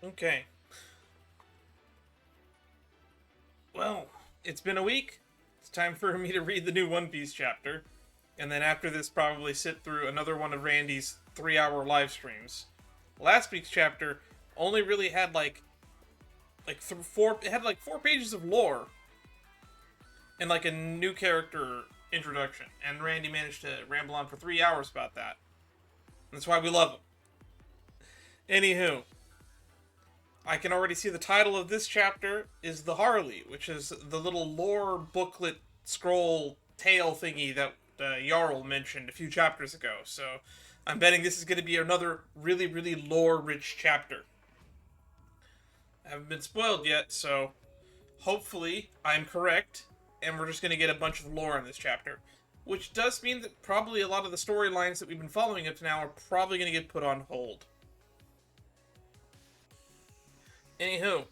Okay. Well, it's been a week. It's time for me to read the new One Piece chapter. And then after this, probably sit through another one of Randy's 3-hour live streams. Last week's chapter only really had four. It had like 4 pages of lore and like a new character introduction. And Randy managed to ramble on for 3 hours about that. That's why we love him. Anywho, I can already see the title of this chapter is the HARLEY, which is the little lore booklet scroll tail thingy that Jarl mentioned a few chapters ago. So I'm betting this is going to be another really, really lore-rich chapter. I haven't been spoiled yet, so hopefully I'm correct, and we're just going to get a bunch of lore in this chapter. Which does mean that probably a lot of the storylines that we've been following up to now are probably going to get put on hold. Anywho,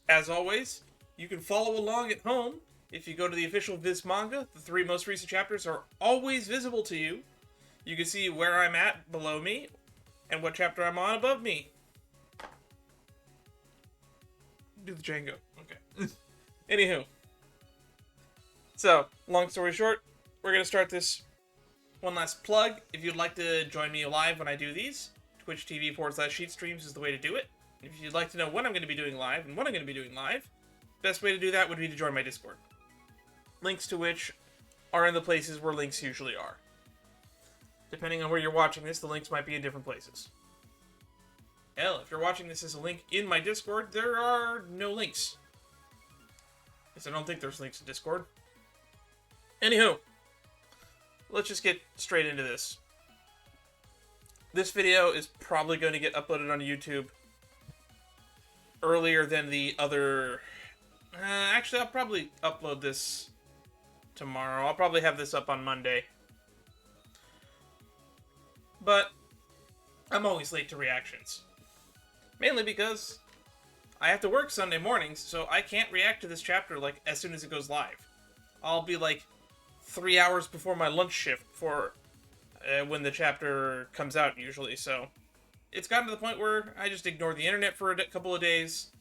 as always, you can follow along at home. If you go to the official Viz Manga, the 3 most recent chapters are always visible to you. You can see where I'm at below me, and what chapter I'm on above me. Do the Django. Okay. Anywho. So, long story short, we're going to start this one last plug. If you'd like to join me live when I do these, Twitch TV/Sheet Streams is the way to do it. If you'd like to know when I'm going to be doing live and what I'm going to be doing live, best way to do that would be to join my Discord. Links to which are in the places where links usually are. Depending on where you're watching this, the links might be in different places. Hell, if you're watching this as a link in my Discord, there are no links. Because I don't think there's links in Discord. Anywho, let's just get straight into this. This video is probably going to get uploaded on YouTube earlier than the other... actually, I'll probably upload this tomorrow. I'll probably have this up on Monday. But I'm always late to reactions. Mainly because I have to work Sunday mornings, so I can't react to this chapter like as soon as it goes live. I'll be like 3 hours before my lunch shift for when the chapter comes out usually, so it's gotten to the point where I just ignore the internet for a couple of days,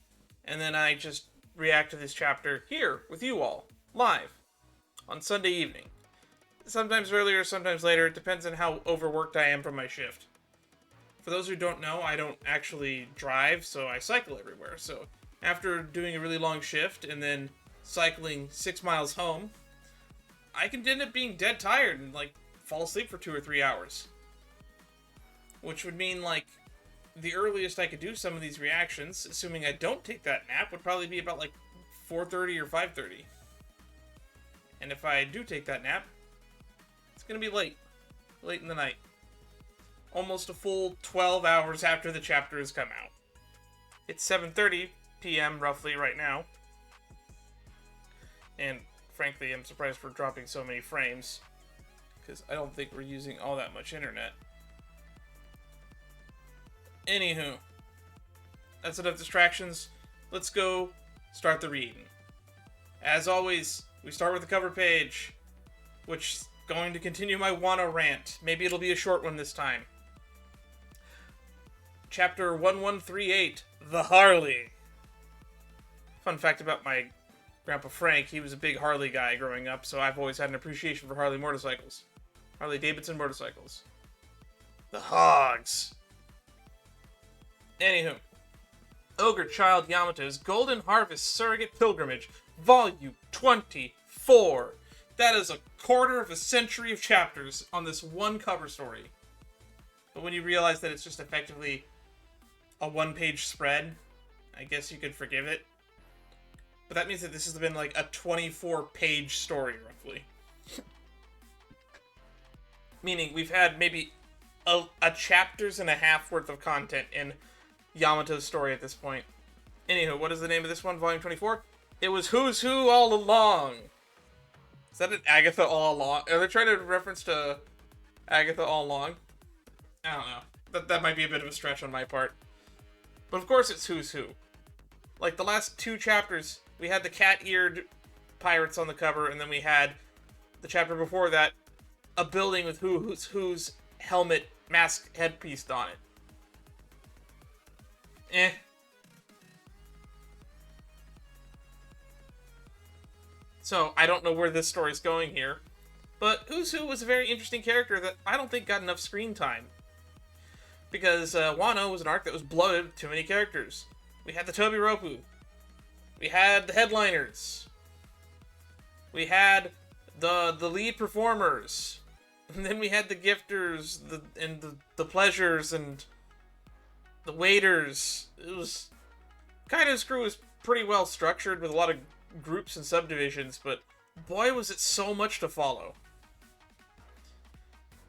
and then I just react to this chapter here with you all, live, on Sunday evening. Sometimes earlier, sometimes later, it depends on how overworked I am from my shift. For those who don't know, I don't actually drive, so I cycle everywhere. So after doing a really long shift and then cycling 6 miles home, I can end up being dead tired and like fall asleep for 2 or 3 hours. Which would mean like the earliest I could do some of these reactions, assuming I don't take that nap, would probably be about like 4:30 or 5:30. And if I do take that nap, it's gonna be late in the night. Almost a full 12 hours after the chapter has come out. It's 7:30 p.m. roughly right now. And frankly, I'm surprised we're dropping so many frames, because I don't think we're using all that much internet. Anywho, that's enough distractions. Let's go start the reading. As always, we start with the cover page, which is going to continue my Wano rant. Maybe it'll be a short one this time. Chapter 1138, The HARLEY. Fun fact about my Grandpa Frank, he was a big Harley guy growing up, so I've always had an appreciation for Harley motorcycles. Harley Davidson motorcycles. The Hogs. Anywho. Ogre Child Yamato's Golden Harvest Surrogate Pilgrimage, Volume 24. That is a quarter of a century of chapters on this one cover story. But when you realize that it's just effectively a one-page spread, I guess you could forgive it. But that means that this has been like a 24-page story, roughly. Meaning we've had maybe a chapter's and a half worth of content in Yamato's story at this point. Anywho, what is the name of this one, Volume 24? It was Who's Who All Along. Is that an Agatha All Along? Are they trying to reference to Agatha All Along? I don't know. That might be a bit of a stretch on my part. But of course it's Who's Who. Like the last 2 chapters, we had the cat-eared pirates on the cover, and then we had the chapter before that, a building with whose helmet, mask, headpiece on it. So I don't know where this story's going here. But Who's Who was a very interesting character that I don't think got enough screen time. Because Wano was an arc that was bloated with too many characters. We had the Tobiropu. We had the headliners. We had the lead performers. And then we had the gifters, the pleasures, and the waiters. It was... Kind of Screw was pretty well structured with a lot of groups and subdivisions, but boy was it so much to follow.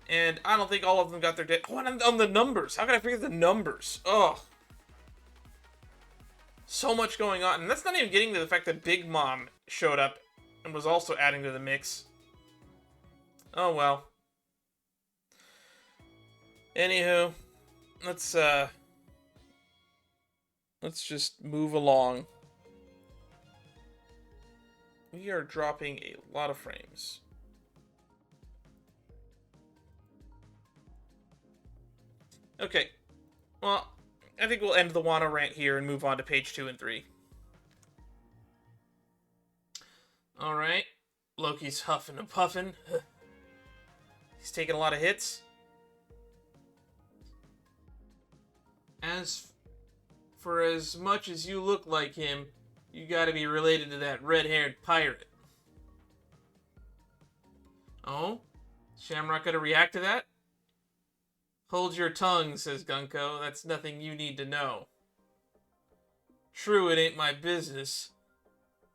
And I don't think all of them got their day. Oh, and on the numbers. How could I forget the numbers? Ugh. So much going on. And that's not even getting to the fact that Big Mom showed up and was also adding to the mix. Oh, well. Anywho, let's just move along. We are dropping a lot of frames. Okay, well, I think we'll end the Wano rant here and move on to page 2 and 3. Alright, Loki's huffing and puffing. He's taking a lot of hits. As for as much as you look like him, you gotta be related to that red-haired pirate. Oh? Shamrock gonna react to that? Hold your tongue, says Gunko. That's nothing you need to know. True, it ain't my business.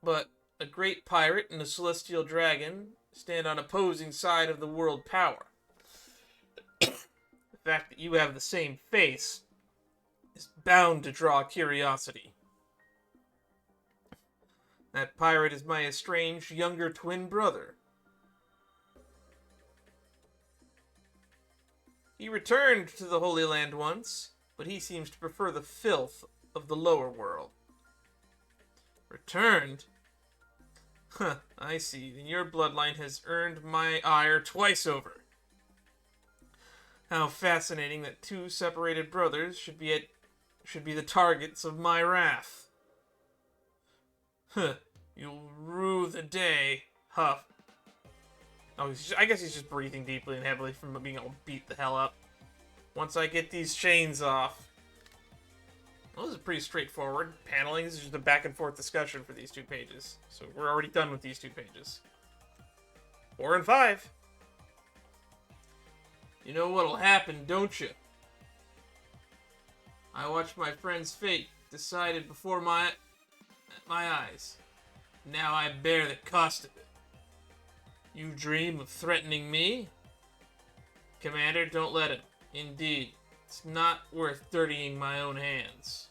But a great pirate and a celestial dragon stand on opposing side of the world power. The fact that you have the same face is bound to draw curiosity. That pirate is my estranged younger twin brother. He returned to the Holy Land once, but he seems to prefer the filth of the lower world. Returned? Huh, I see. Then your bloodline has earned my ire twice over. How fascinating that two separated brothers should be the targets of my wrath. Huh, you'll rue the day, Huff. Oh, I guess he's just breathing deeply and heavily from being all beat the hell up. Once I get these chains off. Well, this is pretty straightforward. Paneling, this is just a back and forth discussion for these 2 pages. So we're already done with these 2 pages. 4 and 5. You know what'll happen, don't you? I watched my friend's fate decided before my eyes. Now I bear the cost of it. You dream of threatening me? Commander, don't let it. Indeed, it's not worth dirtying my own hands.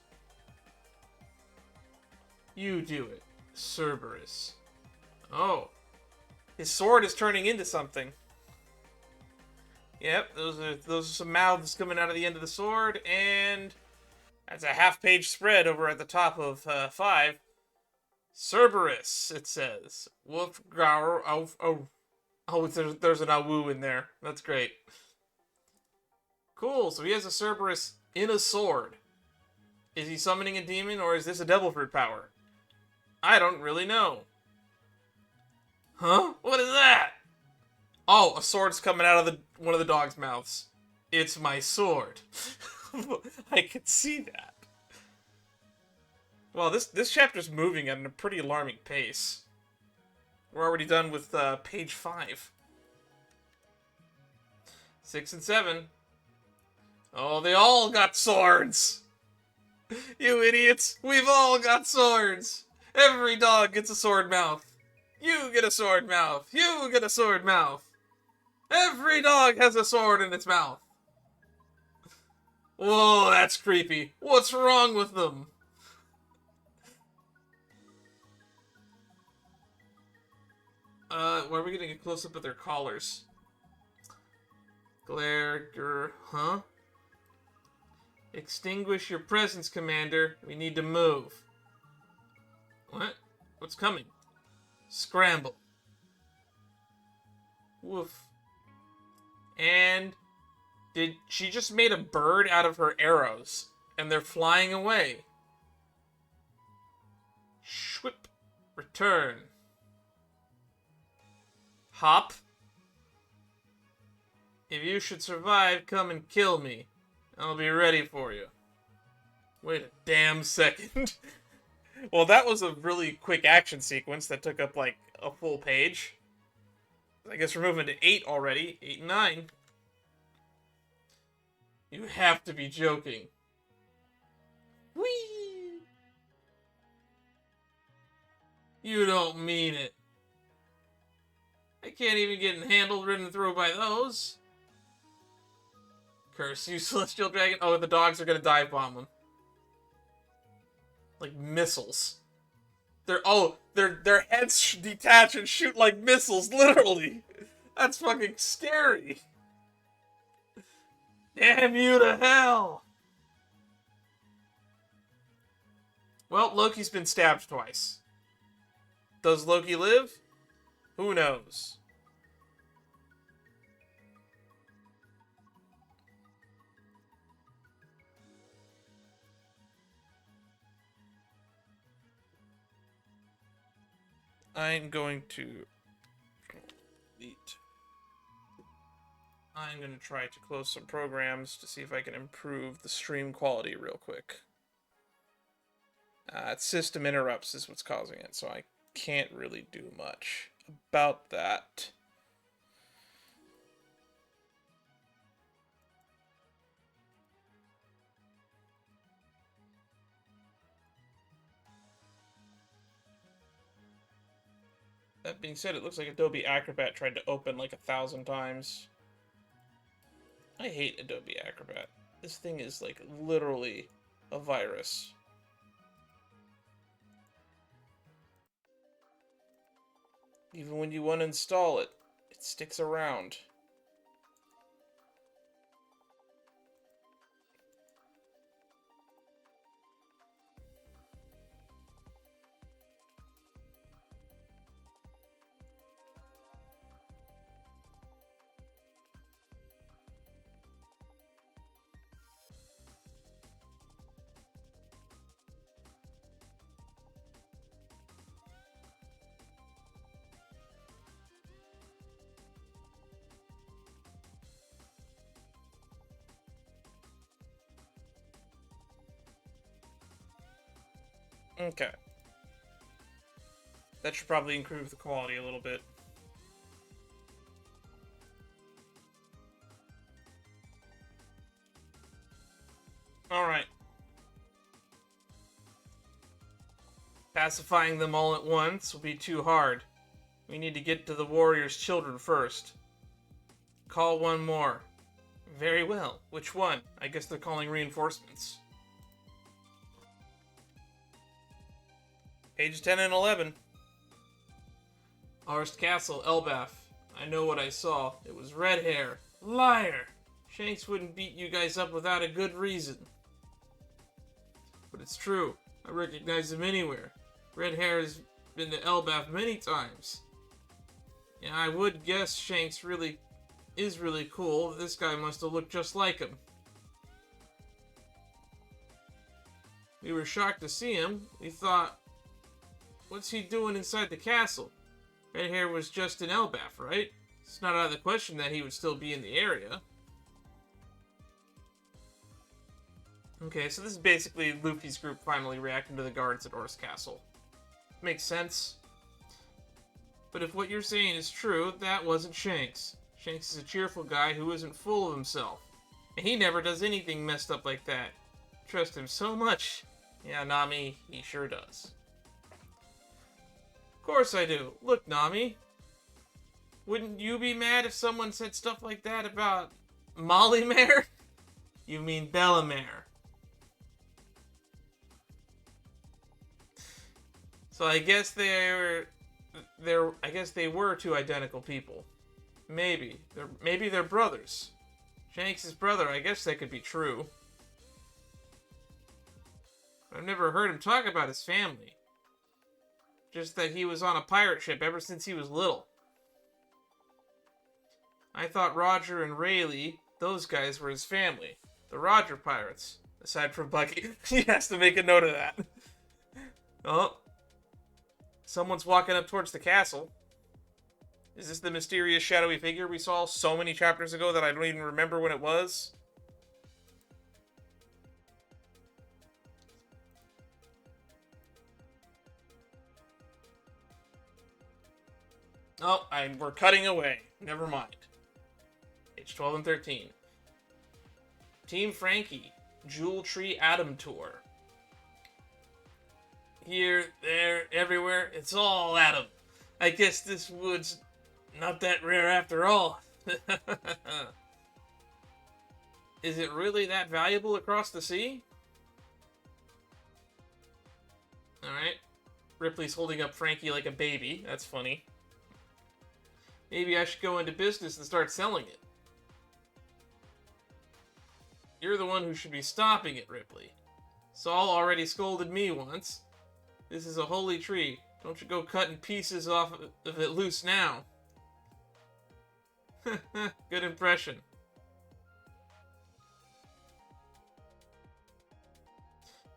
You do it, Cerberus. Oh. His sword is turning into something. Yep, those are some mouths coming out of the end of the sword, and that's a half-page spread over at the top of 5. Cerberus, it says. Wolf grower. Oh, there's an awu in there. That's great. Cool, so he has a Cerberus in a sword. Is he summoning a demon, or is this a devil fruit power? I don't really know. Huh? What is that? Oh, a sword's coming out of one of the dog's mouths. It's my sword. I could see that. Well, this chapter's moving at a pretty alarming pace. We're already done with page 5. 6 and 7. Oh, they all got swords! You idiots! We've all got swords! Every dog gets a sword mouth. You get a sword mouth. You get a sword mouth. Every dog has a sword in its mouth. Whoa, that's creepy. What's wrong with them? Why are we getting a close-up of their collars? Glare, huh? Extinguish your presence, Commander. We need to move. What? What's coming? Scramble. Woof. And she just made a bird out of her arrows, and they're flying away. Shwip. Return. Hop. If you should survive, come and kill me. I'll be ready for you. Wait a damn second. Well, that was a really quick action sequence that took up, like, a full page. I guess we're moving to 8 already. 8 and 9. You have to be joking. Whee! You don't mean it. I can't even get handled, ridden through by those. Curse you, Celestial Dragon. Oh, the dogs are gonna dive bomb them. Like missiles. Their heads detach and shoot like missiles, literally. That's fucking scary. Damn you to hell. Well, Loki's been stabbed twice. Does Loki live? Who knows? I'm going to try to close some programs to see if I can improve the stream quality real quick. It's system interrupts is what's causing it, so I can't really do much about that. That being said, it looks like Adobe Acrobat tried to open like 1,000 times. I hate Adobe Acrobat. This thing is like literally a virus. Even when you uninstall it, it sticks around. Okay. That should probably improve the quality a little bit. Alright. Pacifying them all at once will be too hard. We need to get to the warrior's children first. Call one more. Very well. Which one? I guess they're calling reinforcements. Pages 10 and 11. Arst Castle, Elbaph. I know what I saw. It was red hair. Liar! Shanks wouldn't beat you guys up without a good reason. But it's true. I recognize him anywhere. Red hair has been to Elbaph many times. Yeah, I would guess Shanks is really cool. This guy must have looked just like him. We were shocked to see him. We thought, what's he doing inside the castle? Red hair was just in Elbaph, right? It's not out of the question that he would still be in the area. Okay, so this is basically Luffy's group finally reacting to the guards at Orr's Castle. Makes sense. But if what you're saying is true, that wasn't Shanks. Shanks is a cheerful guy who isn't full of himself. And he never does anything messed up like that. Trust him so much. Yeah, Nami, he sure does. Of course I do. Look, Nami. Wouldn't you be mad if someone said stuff like that about Molly Mare? You mean Bella Mare. So I guess they were two identical people. Maybe they're brothers. Shanks' brother, I guess that could be true. I've never heard him talk about his family. Just that he was on a pirate ship ever since he was little. I thought Roger and Rayleigh, those guys were his family. The Roger pirates. Aside from Bucky. He has to make a note of that. Oh. Someone's walking up towards the castle. Is this the mysterious shadowy figure we saw so many chapters ago that I don't even remember when it was? Oh, we're cutting away. Never mind. Page 12 and 13. Team Frankie, Jewel Tree Atom Tour. Here, there, everywhere, it's all Atom. I guess this wood's not that rare after all. Is it really that valuable across the sea? Alright. Ripley's holding up Frankie like a baby. That's funny. Maybe I should go into business and start selling it. You're the one who should be stopping it, Ripley. Saul already scolded me once. This is a holy tree. Don't you go cutting pieces off of it loose now. Good impression.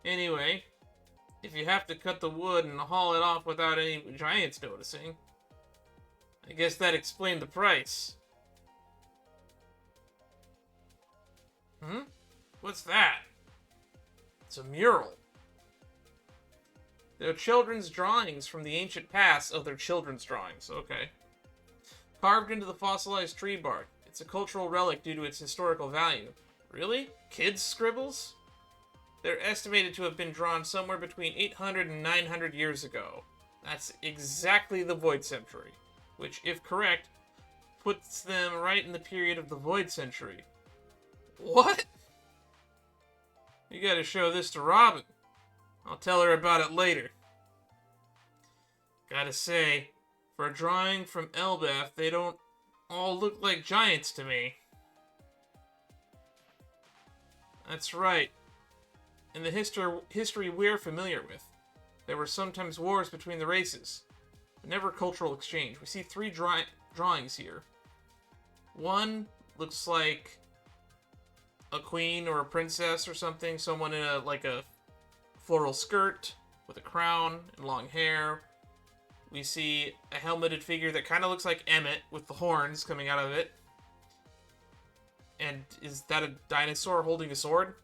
Anyway, if you have to cut the wood and haul it off without any giants noticing, I guess that explained the price. What's that? It's a mural. They're children's drawings from the ancient past. Oh, they're children's drawings. Okay. Carved into the fossilized tree bark. It's a cultural relic due to its historical value. Really? Kids' scribbles? They're estimated to have been drawn somewhere between 800 and 900 years ago. That's exactly the Void Century, which, if correct, puts them right in the period of the Void Century. What? You gotta show this to Robin. I'll tell her about it later. Gotta say, for a drawing from Elbaph, they don't all look like giants to me. That's right. In the history we're familiar with, there were sometimes wars between the races, but never cultural exchange. We see three drawings here. One looks like a queen or a princess or something, someone in a floral skirt with a crown and long hair. We see a helmeted figure that kind of looks like Emmett with the horns coming out of it. And is that a dinosaur holding a sword?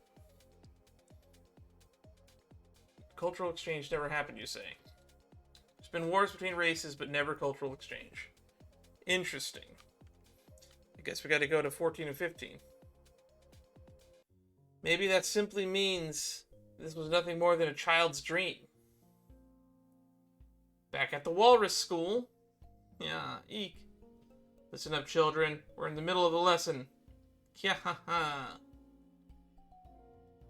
Cultural exchange never happened, you say? There's been wars between races, but never cultural exchange. Interesting. I guess we gotta go to 14 and 15. Maybe that simply means this was nothing more than a child's dream. Back at the Walrus School. Yeah, eek. Listen up, children. We're in the middle of a lesson. Yeah, ha, ha.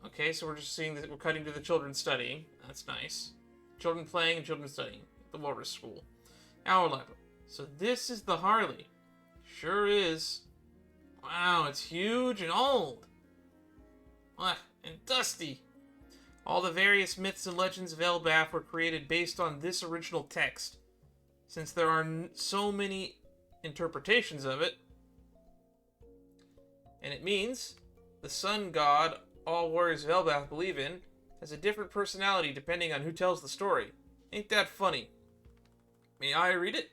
Okay, so we're just seeing that we're cutting to the children studying. That's nice. Children playing and children studying. The Walrus School. Hour level. So this is the HARLEY. Sure is. Wow, it's huge and old. And dusty. All the various myths and legends of Elbaph were created based on this original text. Since there are so many interpretations of it, and it means the sun god all warriors of Elbaph believe in has a different personality depending on who tells the story. Ain't that funny? May I read it?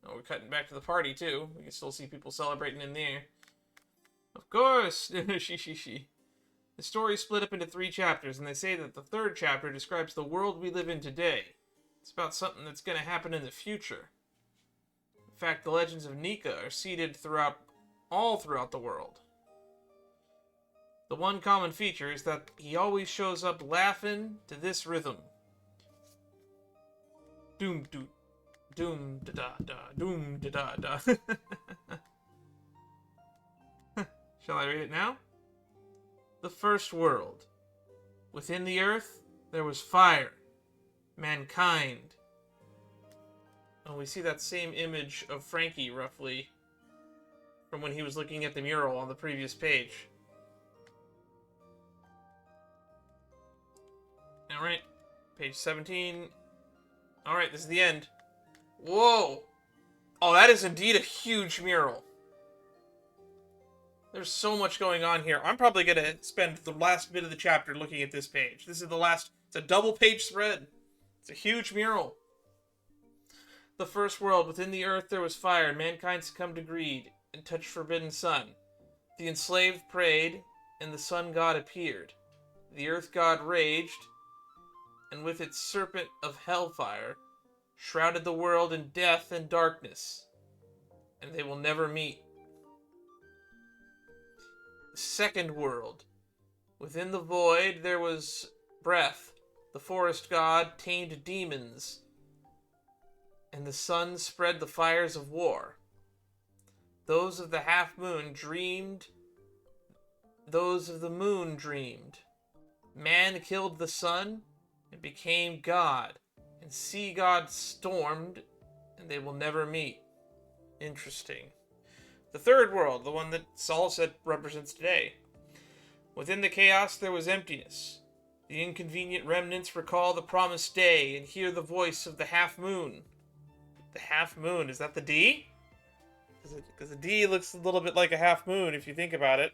Oh, we're cutting back to the party too. We can still see people celebrating in there. Of course! She. The story is split up into 3 chapters, and they say that the 3rd chapter describes the world we live in today. It's about something that's going to happen in the future. In fact, the legends of Nika are seeded all throughout the world. The one common feature is that he always shows up laughing to this rhythm. Doom doo, doom da da da, doom da da da. Shall I read it now? The first world. Within the earth, there was fire. Mankind. Oh, we see that same image of Frankie, roughly, from when he was looking at the mural on the previous page. Alright, page 17. Alright, this is the end. Whoa! Oh, that is indeed a huge mural. There's so much going on here. I'm probably going to spend the last bit of the chapter looking at this page. This is the last... It's a double-page spread. It's a huge mural. The first world. Within the earth there was fire. Mankind succumbed to greed and touched forbidden sun. The enslaved prayed, and the sun god appeared. The earth god raged, and with its serpent of hellfire, shrouded the world in death and darkness, and they will never meet. The second world. Within the void there was breath. The forest god tamed demons, and the sun spread the fires of war. Those of the half-moon dreamed. Those of the moon dreamed. Man killed the sun and became God, and sea gods stormed, and they will never meet. Interesting. The third world, the one that Saul said represents today. Within the chaos there was emptiness. The inconvenient remnants recall the promised day and hear the voice of the half-moon. The half-moon, is that the D? Because the D looks a little bit like a half-moon if you think about it.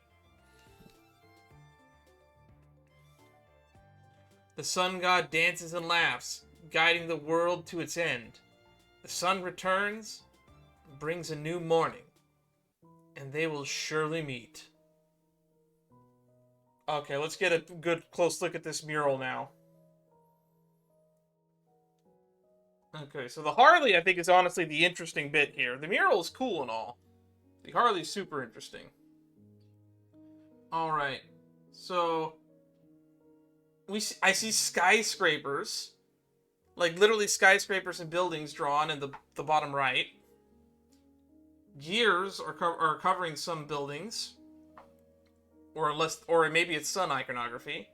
The sun god dances and laughs, guiding the world to its end. The sun returns and brings a new morning, and they will surely meet. Okay, let's get a good close look at this mural now. Okay, so the Harley, I think, is honestly the interesting bit here. The mural is cool and all. The Harley's super interesting. Alright, so I see skyscrapers. Like, literally skyscrapers and buildings drawn in the bottom right. Gears are covering some buildings. Or maybe it's sun iconography.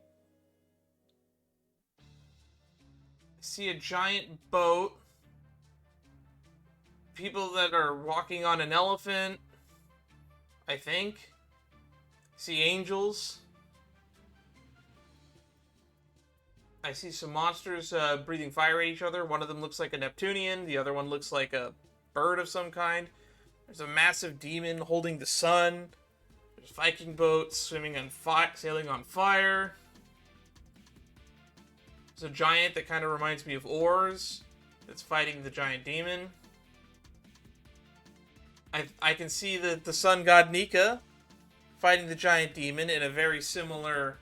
I see a giant boat. People that are walking on an elephant, I think. I see angels. I see some monsters breathing fire at each other. One of them looks like a Neptunian. The other one looks like a bird of some kind. There's a massive demon holding the sun. There's Viking boats sailing on fire. There's a giant that kind of reminds me of oars that's fighting the giant demon. I can see the sun god Nika fighting the giant demon in a very similar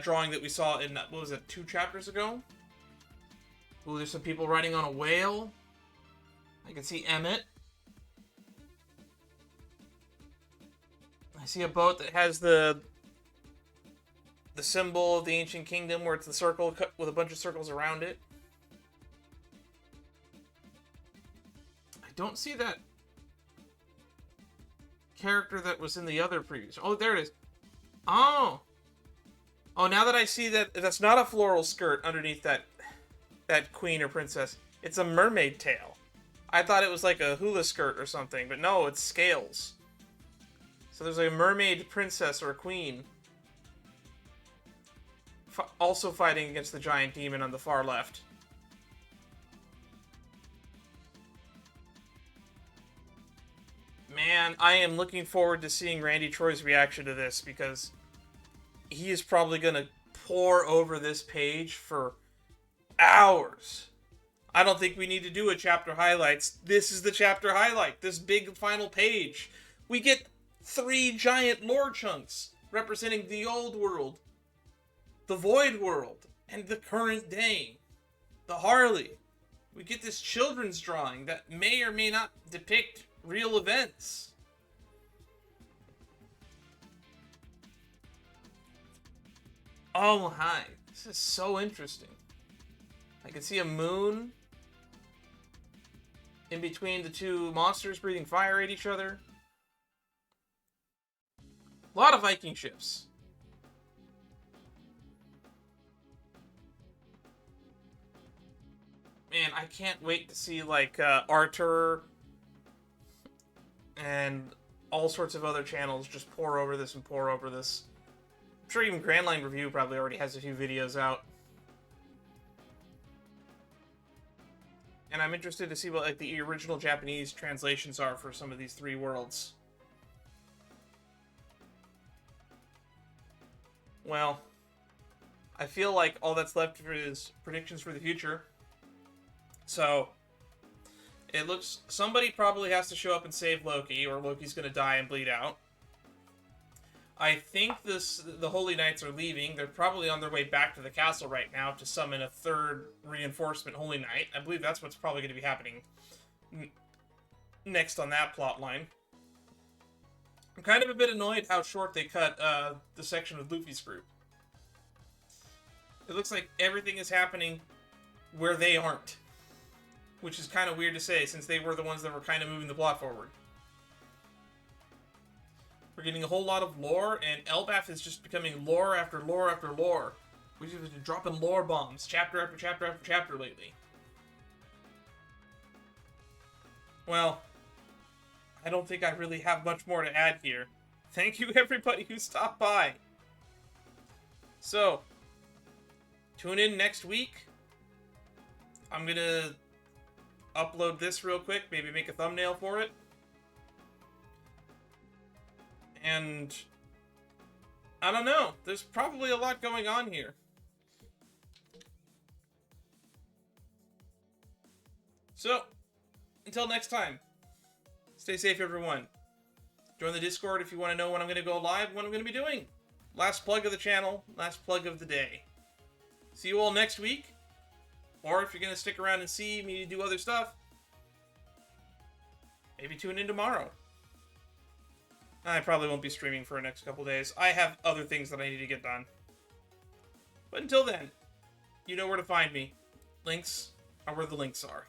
drawing that we saw in, what was it, 2 chapters ago? Ooh, there's some people riding on a whale. I can see Emmett. I see a boat that has the symbol of the ancient kingdom, where it's the circle with a bunch of circles around it. I don't see that character that was in the other previous. Oh, there it is. Oh, now that I see that, that's not a floral skirt underneath that queen or princess. It's a mermaid tail. I thought it was like a hula skirt or something, but no, it's scales. So there's like a mermaid princess or a queen also fighting against the giant demon on the far left. Man, I am looking forward to seeing Randy Troy's reaction to this, because he is probably going to pore over this page for hours. I don't think we need to do a chapter highlights. This is the chapter highlight. This big final page. We get 3 giant lore chunks representing the old world, the void world, and the current day. The Harley. We get this children's drawing that may or may not depict real events. Oh, hi. This is so interesting. I can see a moon in between the 2 monsters breathing fire at each other. A lot of Viking ships. Man, I can't wait to see, like, Arthur and all sorts of other channels just pour over this and pour over this. I'm sure even Grand Line Review probably already has a few videos out. And I'm interested to see what, like, the original Japanese translations are for some of these 3 worlds. Well, I feel like all that's left is predictions for the future. So, It looks... Somebody probably has to show up and save Loki, or Loki's gonna die and bleed out. I think the Holy Knights are leaving. They're probably on their way back to the castle right now to summon a third reinforcement Holy Knight. I believe that's what's probably going to be happening next on that plot line. I'm kind of a bit annoyed how short they cut the section with Luffy's group. It looks like everything is happening where they aren't. Which is kind of weird to say, since they were the ones that were kind of moving the plot forward. We're getting a whole lot of lore, and Elbaph is just becoming lore after lore after lore. We've just been dropping lore bombs, chapter after chapter after chapter lately. Well, I don't think I really have much more to add here. Thank you everybody who stopped by. So, tune in next week. I'm gonna upload this real quick, maybe make a thumbnail for it. And I don't know, there's probably a lot going on here. So, until next time, stay safe everyone. Join the Discord if you want to know when I'm going to go live, what I'm going to be doing. Last plug of the channel, last plug of the day. See you all next week. Or if you're going to stick around and see me do other stuff, maybe tune in tomorrow. I probably won't be streaming for the next couple days. I have other things that I need to get done. But until then, you know where to find me. Links are where the links are.